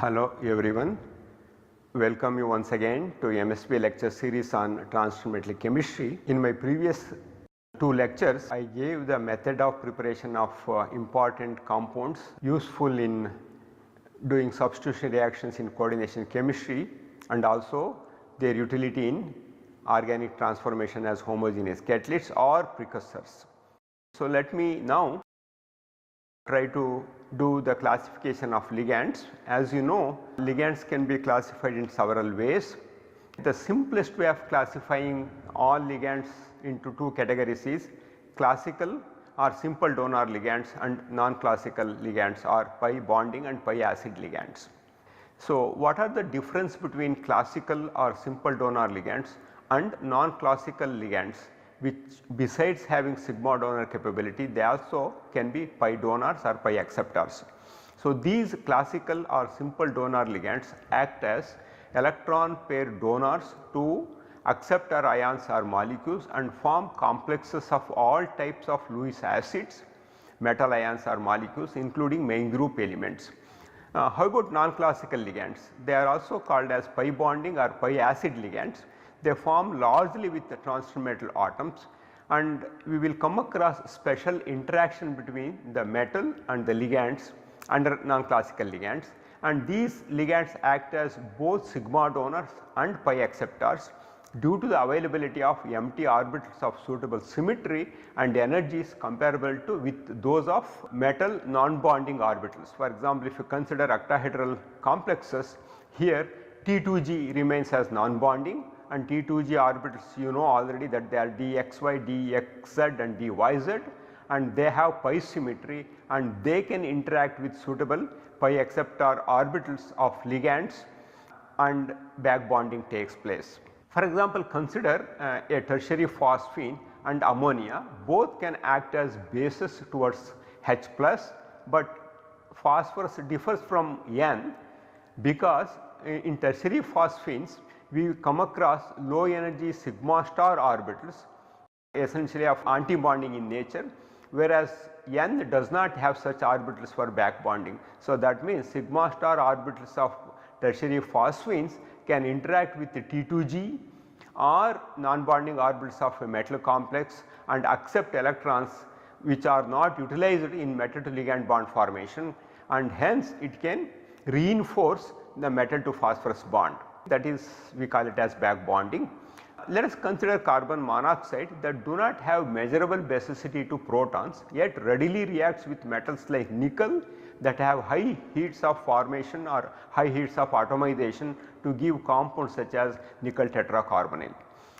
Hello everyone, welcome you once again to MSB lecture series on transfer chemistry. In my previous two lectures I gave the method of preparation of important compounds useful in doing substitution reactions in coordination chemistry and also their utility in organic transformation as homogeneous catalysts or precursors. So, let me now try to do the classification of ligands. As you know, ligands can be classified in several ways. The simplest way of classifying all ligands into two categories is classical or simple donor ligands and non-classical ligands or pi bonding and pi acid ligands. So, what are the difference between classical or simple donor ligands and non-classical ligands, which besides having sigma donor capability they also can be pi donors or pi acceptors. So, these classical or simple donor ligands act as electron pair donors to acceptor ions or molecules and form complexes of all types of Lewis acids, metal ions or molecules including main group elements. How about non-classical ligands? They are also called as pi bonding or pi acid ligands. They form largely with the transfer metal atoms and we will come across special interaction between the metal and the ligands under non-classical ligands, and these ligands act as both sigma donors and pi acceptors due to the availability of empty orbitals of suitable symmetry and energies comparable to with those of metal non-bonding orbitals. For example, if you consider octahedral complexes, here T2G remains as non-bonding and T2G orbitals you know already that they are dxy, dxz and dyz and they have pi symmetry and they can interact with suitable pi acceptor orbitals of ligands and back bonding takes place. For example, consider a tertiary phosphine and ammonia, both can act as bases towards H plus, but phosphorus differs from N because in tertiary phosphines we come across low energy sigma star orbitals essentially of anti-bonding in nature, whereas N does not have such orbitals for back bonding. So, that means sigma star orbitals of tertiary phosphines can interact with the T2G or non-bonding orbitals of a metal complex and accept electrons which are not utilized in metal to ligand bond formation, and hence it can reinforce the metal to phosphorus bond, that is we call it as back bonding. Let us consider carbon monoxide that do not have measurable basicity to protons yet readily reacts with metals like nickel that have high heats of formation or high heats of atomization to give compounds such as nickel tetracarbonyl.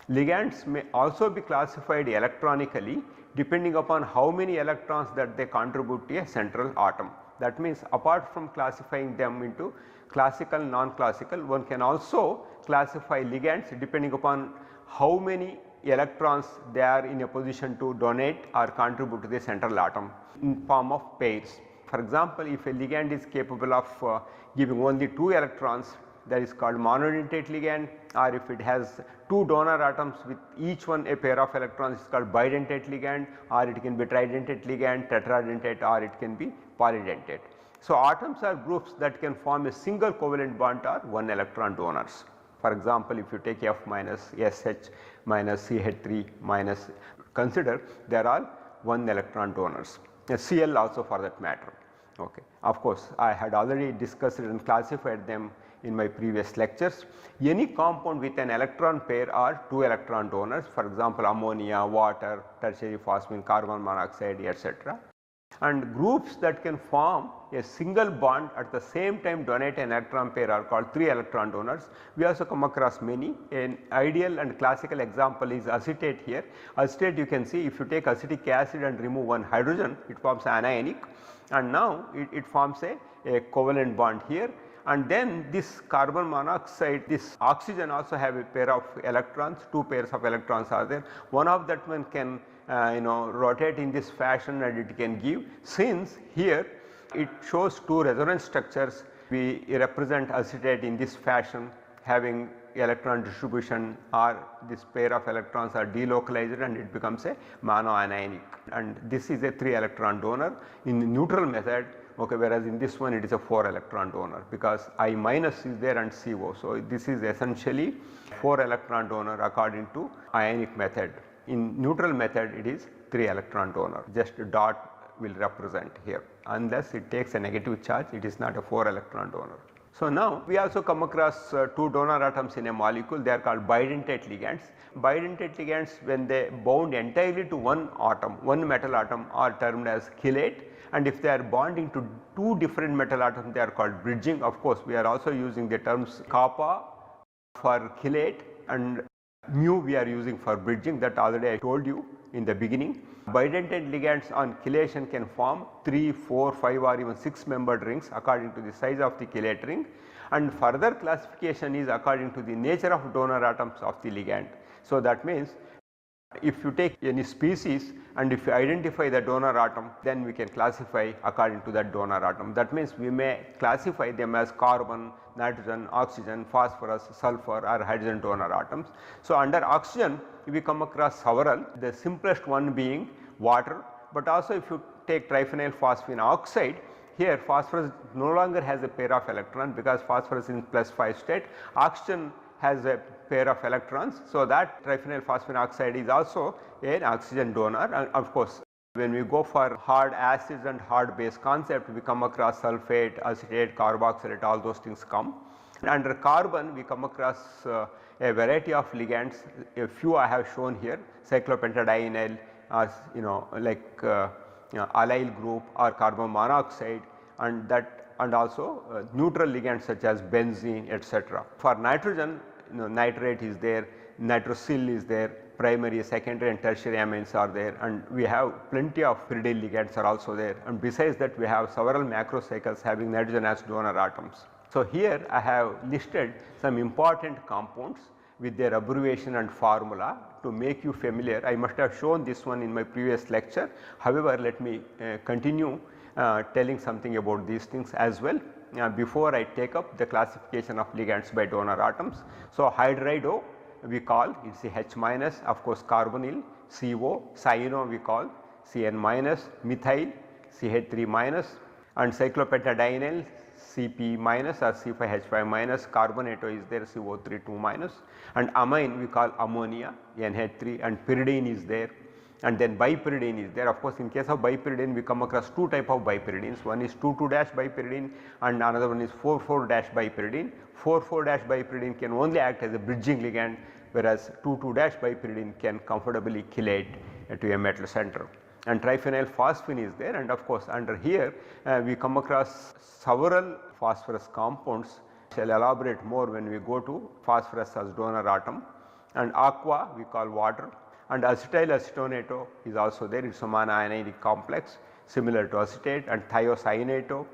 Ligands may also be classified electronically depending upon how many electrons that they contribute to a central atom. That means apart from classifying them into classical, non-classical, one can also classify ligands depending upon how many electrons they are in a position to donate or contribute to the central atom in form of pairs. For example, if a ligand is capable of giving only 2 electrons, that is called monodentate ligand, or if it has 2 donor atoms with each one a pair of electrons, it is called bidentate ligand, or it can be tridentate ligand, tetradentate, or it can be polydentate. So, atoms are groups that can form a single covalent bond or 1 electron donors. For example, if you take F minus SH minus CH3 minus, consider there are 1 electron donors, Cl also for that matter. Okay. Of course, I had already discussed and classified them in my previous lectures. Any compound with an electron pair or 2 electron donors, for example, ammonia, water, tertiary phosphine, carbon monoxide, etc. And groups that can form a single bond at the same time donate an electron pair are called 3 electron donors. We also come across many. An ideal and classical example is acetate here. Acetate you can see if you take acetic acid and remove one hydrogen, it forms anionic, and now it forms a covalent bond here, and then this carbon monoxide, this oxygen also have a pair of electrons, 2 pairs of electrons are there. One of that one can rotate in this fashion and it can give, since here it shows 2 resonance structures, we represent acetate in this fashion having electron distribution, or this pair of electrons are delocalized and it becomes a monoanionic, and this is a 3 electron donor. In the neutral method okay, whereas in this one it is a 4 electron donor because I minus is there and CO. So, this is essentially 4 electron donor according to ionic method. In neutral method it is 3 electron donor, just dot will represent here, unless it takes a negative charge it is not a 4 electron donor. So, now we also come across 2 donor atoms in a molecule, they are called bidentate ligands. Bidentate ligands, when they bound entirely to one atom, one metal atom, are termed as chelate, and if they are bonding to 2 different metal atoms they are called bridging. Of course, we are also using the terms kappa for chelate and mu we are using for bridging, that already I told you in the beginning. Bidentate ligands on chelation can form 3, 4, 5 or even 6 membered rings according to the size of the chelate ring, and further classification is according to the nature of donor atoms of the ligand. So, that means if you take any species and if you identify the donor atom, then we can classify according to that donor atom. That means we may classify them as carbon, nitrogen, oxygen, phosphorus, sulfur or hydrogen donor atoms. So, under oxygen we come across several, the simplest one being water, but also if you take triphenyl phosphine oxide, here phosphorus no longer has a pair of electrons because phosphorus is in +5 state, oxygen has a pair of electrons. So, that triphenyl phosphine oxide is also an oxygen donor, and of course, when we go for hard acids and hard base concept we come across sulphate, acetate, carboxylate, all those things come. And under carbon we come across a variety of ligands, a few I have shown here, cyclopentadienyl, like allyl group or carbon monoxide, and that and also neutral ligands such as benzene, etc. For nitrogen, nitrate is there, nitrosyl is there, primary, secondary and tertiary amines are there, and we have plenty of pyridyl ligands are also there, and besides that we have several macrocycles having nitrogen as donor atoms. So, here I have listed some important compounds with their abbreviation and formula to make you familiar. I must have shown this one in my previous lecture, however, let me continue telling something about these things as well before I take up the classification of ligands by donor atoms. So, hydrido we call it is H minus, of course carbonyl CO, cyano we call Cn minus, methyl CH3 minus, and cyclopentadienyl Cp minus or C5H5 minus, carbonato is there CO3 2 minus, and amine we call ammonia NH3, and pyridine is there, and then bipyridine is there. Of course, in case of bipyridine we come across 2 type of bipyridines, one is 2,2- bipyridine and another one is 4,4- bipyridine. 4,4- bipyridine can only act as a bridging ligand, whereas 2,2- bipyridine can comfortably chelate to a metal center. And triphenyl phosphine is there, and of course under here we come across several phosphorus compounds. I shall elaborate more when we go to phosphorus as donor atom, and aqua we call water, and acetyl acetonato is also there, it is a monoionic complex similar to acetate, and thiocyanato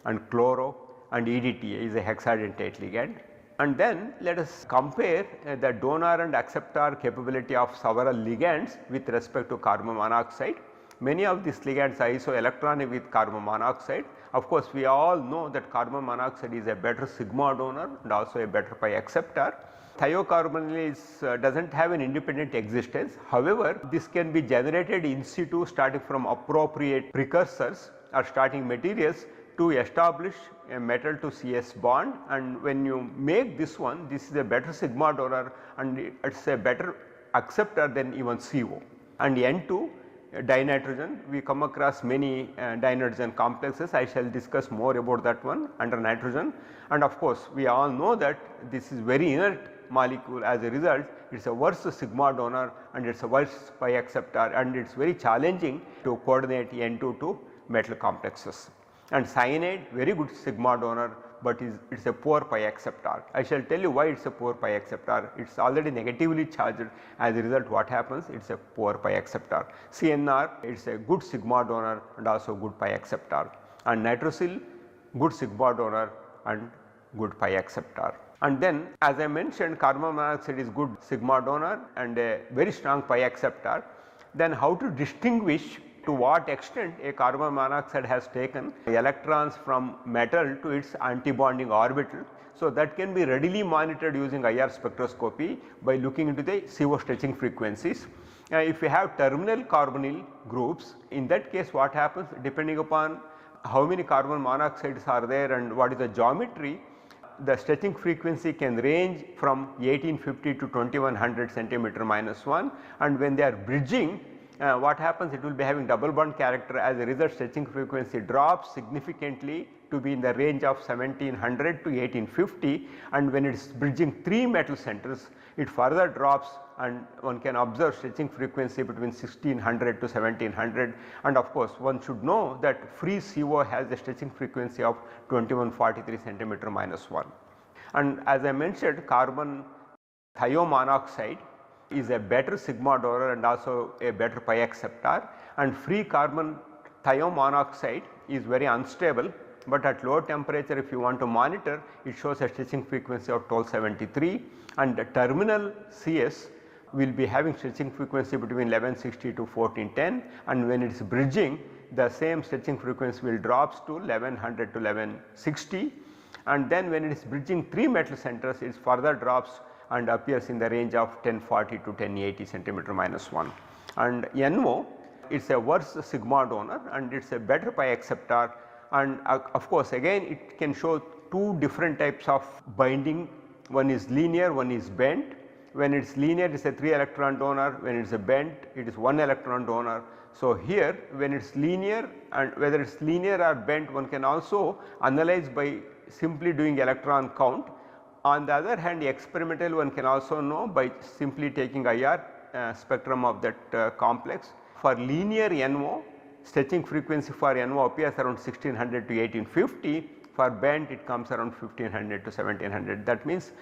and chloro, and EDTA is a hexadentate ligand. And then let us compare the donor and acceptor capability of several ligands with respect to carbon monoxide. Many of these ligands are isoelectronic with carbon monoxide. Of course, we all know that carbon monoxide is a better sigma donor and also a better pi acceptor. Thiocarbonyl does not have an independent existence. However, this can be generated in situ starting from appropriate precursors or starting materials to establish a metal to CS bond, and when you make this one, this is a better sigma donor and it is a better acceptor than even CO. And N2 dinitrogen, we come across many dinitrogen complexes. I shall discuss more about that one under nitrogen, and of course, we all know that this is very inert molecule. As a result, it is a worse sigma donor and it is a worse pi acceptor, and it is very challenging to coordinate N2 to metal complexes. And cyanide, very good sigma donor, but it is a poor pi acceptor. I shall tell you why it is a poor pi acceptor. It is already negatively charged, as a result what happens, it is a poor pi acceptor. CNR, it is a good sigma donor and also good pi acceptor, and nitrosyl, good sigma donor and good pi acceptor. And then as I mentioned, carbon monoxide is good sigma donor and a very strong pi acceptor. Then how to distinguish to what extent a carbon monoxide has taken electrons from metal to its antibonding orbital. So, that can be readily monitored using IR spectroscopy by looking into the CO stretching frequencies. If we have terminal carbonyl groups, in that case what happens, depending upon how many carbon monoxides are there and what is the geometry, the stretching frequency can range from 1850 to 2100 centimeter minus 1, and when they are bridging, what happens, it will be having double bond character. As a result, stretching frequency drops significantly to be in the range of 1700 to 1850, and when it is bridging 3 metal centers, it further drops, and one can observe stretching frequency between 1600 to 1700, and of course one should know that free CO has a stretching frequency of 2143 centimeter minus 1. And as I mentioned, carbon thiomonoxide is a better sigma donor and also a better pi acceptor, and free carbon thiomonoxide is very unstable, but at low temperature if you want to monitor, it shows a stretching frequency of 1273, and the terminal CS will be having stretching frequency between 1160 to 1410, and when it is bridging, the same stretching frequency will drops to 1100 to 1160, and then when it is bridging 3 metal centers, it further drops and appears in the range of 1040 to 1080 centimeter minus 1. And NO, it is a worse sigma donor and it is a better pi acceptor, and of course again it can show 2 different types of binding, one is linear, one is bent. When it is linear, it is a 3 electron donor, when it is a bent, it is 1 electron donor. So here when it is linear, and whether it is linear or bent, one can also analyze by simply doing electron count. On the other hand, experimental one can also know by simply taking IR spectrum of that complex. For linear NO, stretching frequency for NO appears around 1600 to 1850. For bent, it comes around 1500 to 1700. That means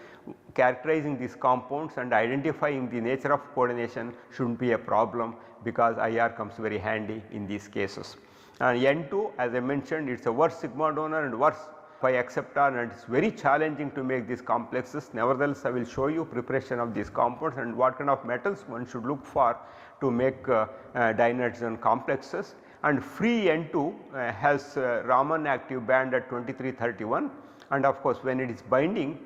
characterizing these compounds and identifying the nature of coordination should not be a problem, because IR comes very handy in these cases. And N2, as I mentioned, it is a worse sigma donor and worse pi acceptor, and it is very challenging to make these complexes. Nevertheless, I will show you preparation of these compounds and what kind of metals one should look for to make dinitrogen complexes. And free N2 has Raman active band at 2331, and of course when it is binding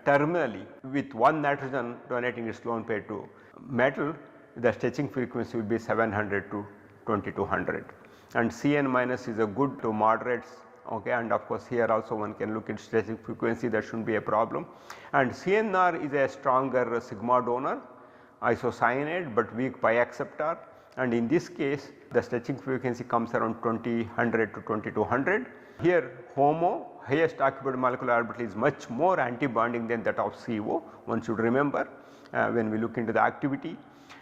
terminally with one nitrogen donating its lone pair to metal, the stretching frequency will be 700 to 2200, and Cn minus is a good to moderates, okay, and of course here also one can look at stretching frequency, that should not be a problem. And CNR is a stronger sigma donor, isocyanate but weak pi acceptor, and in this case the stretching frequency comes around 2000 to 2200. Here HOMO, highest occupied molecular orbital, is much more anti-bonding than that of CO, one should remember when we look into the activity.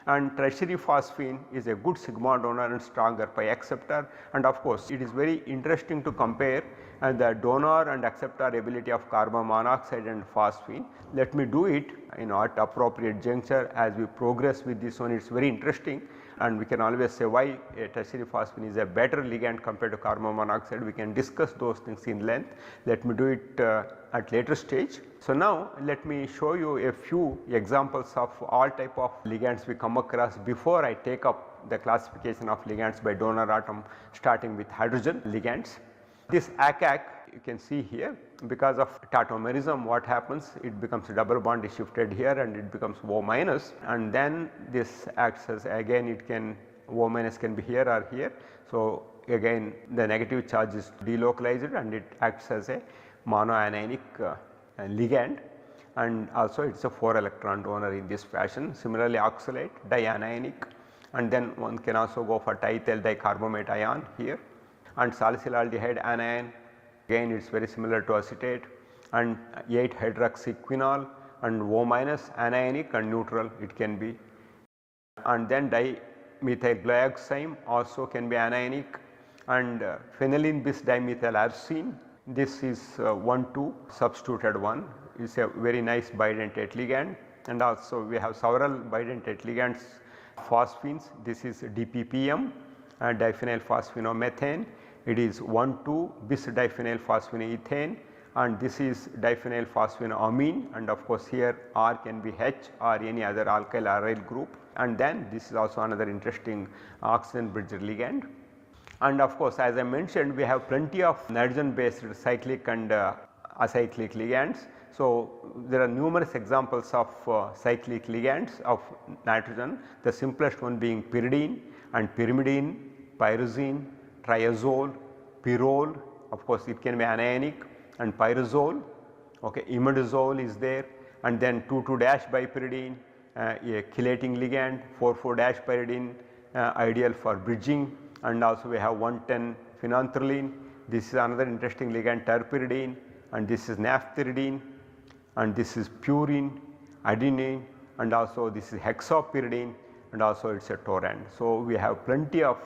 And tertiary phosphine is a good sigma donor and stronger pi acceptor, and of course it is very interesting to compare the donor and acceptor ability of carbon monoxide and phosphine. Let me do it at appropriate juncture as we progress with this one. It is very interesting, and we can always say why tertiary phosphine is a better ligand compared to carbon monoxide. We can discuss those things in length. Let me do it at later stage. So now let me show you a few examples of all type of ligands we come across before I take up the classification of ligands by donor atom, starting with hydrogen ligands. This ACAC you can see here, because of tautomerism what happens, it becomes double bond is shifted here and it becomes O minus, and then this acts as, again it can, O minus can be here or here. So again the negative charge is delocalized and it acts as a monoanionic ligand, and also it is a 4 electron donor in this fashion. Similarly oxalate dianionic, and then one can also go for thiethyl dicarbamate ion here, and salicylaldehyde anion, again it is very similar to acetate, and 8 hydroxyquinol and O minus anionic and neutral it can be, and then dimethyl glyoxime also can be anionic, and phenylene bis dimethyl arsine, this is 1,2 substituted one, is a very nice bidentate ligand, and also we have several bidentate ligands. Phosphines, this is DPPM and diphenyl phosphonomethane, it is 1,2 bis diphenyl phosphinoethane, and this is diphenyl phosphinoamine, and of course here R can be H or any other alkyl aryl group, and then this is also another interesting oxygen bridge ligand. And of course as I mentioned, we have plenty of nitrogen based cyclic and acyclic ligands. So there are numerous examples of cyclic ligands of nitrogen, the simplest one being pyridine and pyrimidine, pyrazine, triazole, pyrrole, of course it can be anionic, and pyrazole, okay, imidazole is there, and then 2,2-bipyridine, a chelating ligand, 4,4-pyridine, ideal for bridging, and also we have 110 phenanthroline. This is another interesting ligand, terpyridine, and this is naphthyridine, and this is purine, adenine, and also this is hexapyridine, and also it is a torrent. So, we have plenty of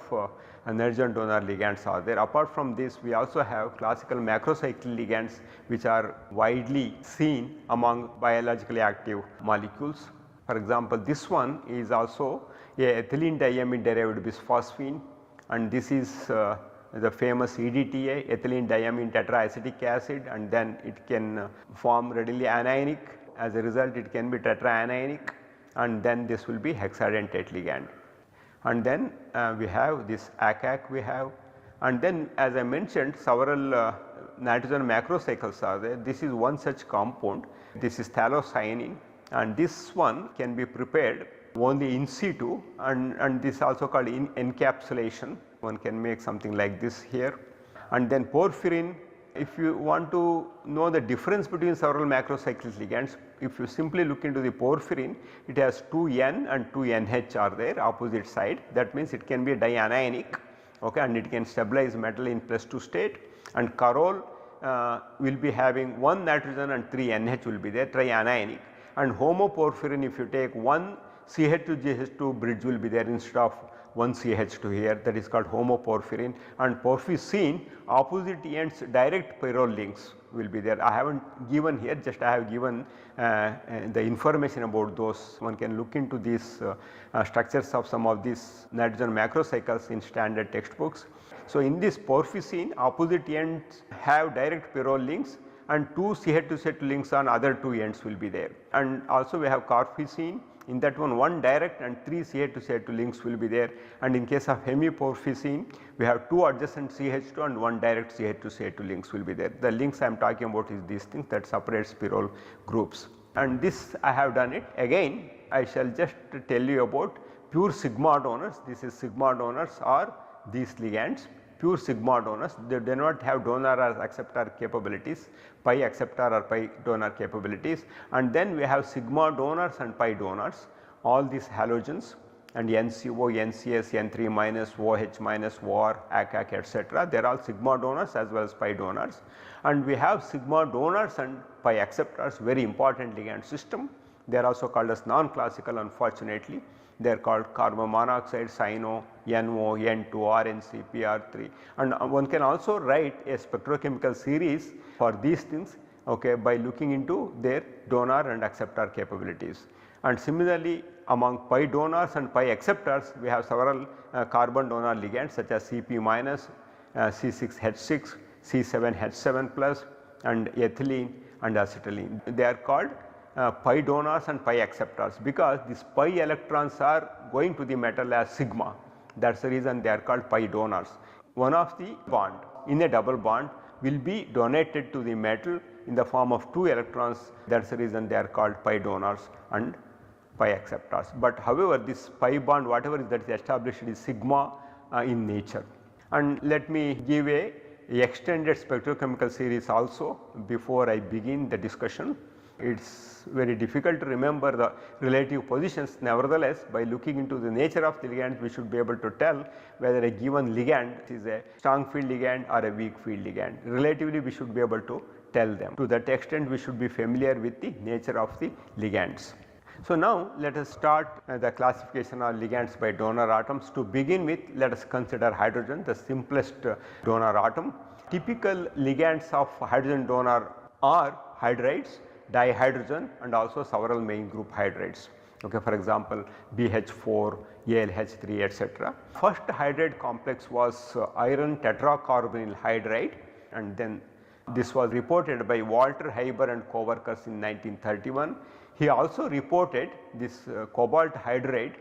nitrogen donor ligands are there. Apart from this, we also have classical macrocyclic ligands which are widely seen among biologically active molecules. For example, this one is also a ethylene diamine derived bisphosphine, and this is the famous EDTA, ethylene diamine tetraacetic acid, and then it can form readily anionic. As a result, it can be tetraanionic, and then this will be hexadentate ligand. And then we have this ACAC we have, and then as I mentioned several nitrogen macrocycles are there. This is one such compound, this is phthalocyanine, and this one can be prepared only in situ, and this is also called encapsulation. One can make something like this here. And then porphyrin, if you want to know the difference between several macrocyclic ligands, if you simply look into the porphyrin, it has 2 N and 2 NH are there opposite side, that means it can be dianionic, okay, and it can stabilize metal in +2 state, and carol will be having 1 nitrogen and 3 NH will be there, trianionic, and homoporphyrin, if you take 1 CH2GH2 bridge will be there instead of 1 CH2 here, that is called homoporphyrin, and porphysine opposite ends direct pyrrole links will be there. I have not given here, just I have given the information about those. One can look into these structures of some of these nitrogen macrocycles in standard textbooks. So, in this porphysine opposite ends have direct pyrrole links, and 2 CH2CH2 links on other 2 ends will be there. And also we have carphysine, in that one direct and 3 CH2CH2 links will be there, and in case of hemiporphysine we have 2 adjacent CH2 and 1 direct CH2CH2 links will be there. The links I am talking about is these things that separates pyrrole groups, and this I have done it. Again I shall just tell you about pure sigma donors. This is sigma donors are these ligands, pure sigma donors, they do not have donor or acceptor capabilities, pi acceptor or pi donor capabilities, and then we have sigma donors and pi donors, all these halogens and NCO, NCS, N3 minus, OH minus, OR, ACAC etc. they are all sigma donors as well as pi donors, and we have sigma donors and pi acceptors, very important ligand system. They are also called as non-classical, unfortunately. They are called carbon monoxide, cyano, NO, N2, RNC, PR3, and one can also write a spectrochemical series for these things, okay, by looking into their donor and acceptor capabilities. And similarly among pi donors and pi acceptors we have several carbon donor ligands such as Cp minus, C6H6, C7H7 plus, and ethylene and acetylene. They are called pi donors and pi acceptors because these pi electrons are going to the metal as sigma, that is the reason they are called pi donors. One of the bond in a double bond will be donated to the metal in the form of 2 electrons, that is the reason they are called pi donors and pi acceptors. But however, this pi bond whatever is that is established is sigma in nature. And let me give a extended spectrochemical series also before I begin the discussion. It is very difficult to remember the relative positions, nevertheless by looking into the nature of the ligand we should be able to tell whether a given ligand is a strong field ligand or a weak field ligand. Relatively we should be able to tell them. To that extent we should be familiar with the nature of the ligands. So, now let us start the classification of ligands by donor atoms. To begin with, let us consider hydrogen, the simplest donor atom. Typical ligands of hydrogen donor are hydrides, dihydrogen, and also several main group hydrides. Okay, for example, BH4, ALH3 etc. First hydride complex was iron tetracarbonyl hydride, and then this was reported by Walter Heiber and co-workers in 1931. He also reported this cobalt hydride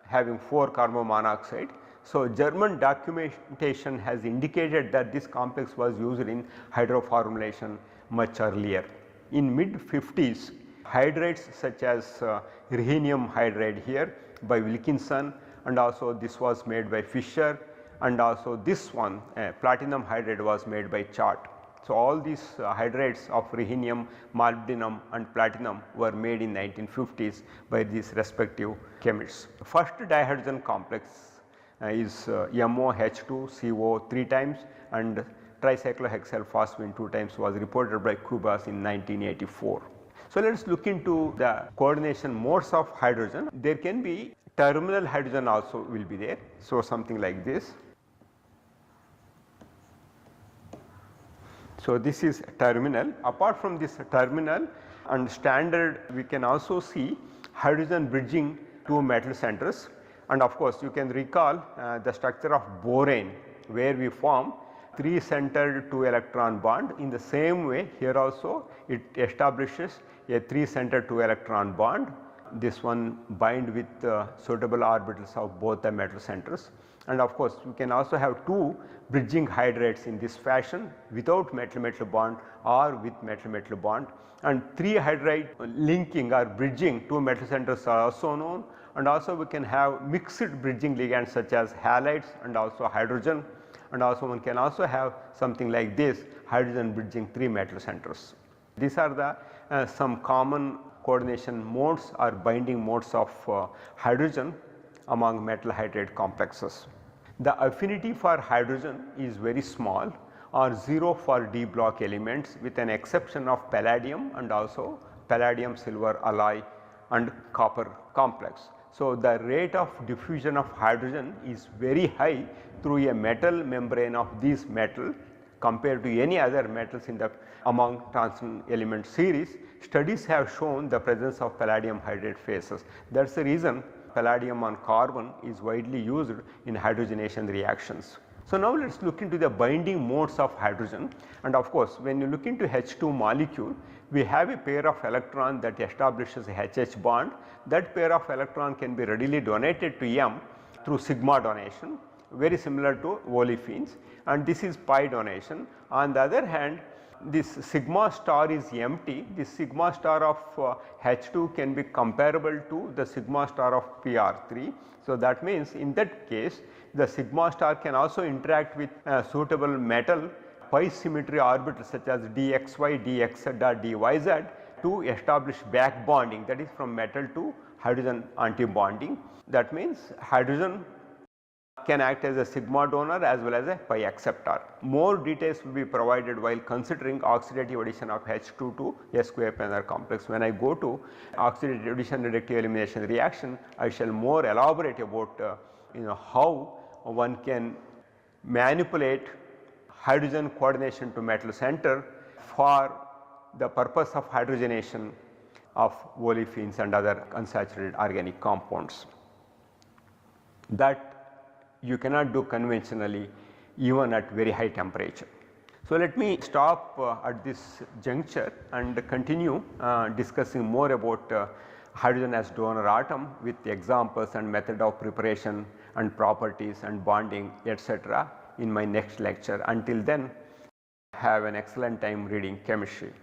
having 4 carbon monoxide. So, German documentation has indicated that this complex was used in hydroformylation much earlier. In mid 50s, hydrides such as rhenium hydride here by Wilkinson, and also this was made by Fischer, and also this one platinum hydride was made by Chart. So, all these hydrates of rhenium, molybdenum and platinum were made in 1950s by these respective chemists. First dihydrogen complex is MOH2CO 3 times and tricyclohexyl phosphine 2 times was reported by Kubas in 1984. So, let us look into the coordination modes of hydrogen. There can be terminal hydrogen also will be there. So, something like this. So, this is terminal. Apart from this terminal and standard, we can also see hydrogen bridging two metal centers, and of course, you can recall the structure of borane where we form 3 centered 2 electron bond. In the same way here also it establishes a 3 centered 2 electron bond. This one bind with suitable orbitals of both the metal centers, and of course, you can also have 2 bridging hydrates in this fashion without metal metal bond or with metal metal bond, and 3 hydride linking or bridging 2 metal centers are also known, and also we can have mixed bridging ligands such as halides and also hydrogen, and also one can also have something like this hydrogen bridging 3 metal centers. These are the some common coordination modes or binding modes of hydrogen among metal hydride complexes. The affinity for hydrogen is very small or 0 for d block elements with an exception of palladium and also palladium silver alloy and copper complex. So, the rate of diffusion of hydrogen is very high through a metal membrane of these metal compared to any other metals in the among transition element series. Studies have shown the presence of palladium hydride phases. That is the reason palladium on carbon is widely used in hydrogenation reactions. So, now let us look into the binding modes of hydrogen, and of course, when you look into H2 molecule, we have a pair of electron that establishes a HH bond. That pair of electron can be readily donated to M through sigma donation, very similar to olefins, and this is pi donation. On the other hand, this sigma star is empty. This sigma star of H2 can be comparable to the sigma star of PR3. So, that means in that case the sigma star can also interact with suitable metal pi symmetry orbitals such as dxy, dx dot dyz to establish back bonding, that is from metal to hydrogen anti-bonding. That means hydrogen can act as a sigma donor as well as a pi acceptor. More details will be provided while considering oxidative addition of H2 to a square planar complex. When I go to oxidative addition reductive elimination reaction, I shall more elaborate about how one can manipulate hydrogen coordination to metal center for the purpose of hydrogenation of olefins and other unsaturated organic compounds that you cannot do conventionally even at very high temperature. So, let me stop at this juncture and continue discussing more about hydrogen as donor atom with examples and method of preparation and properties and bonding etc. in my next lecture. Until then, have an excellent time reading chemistry.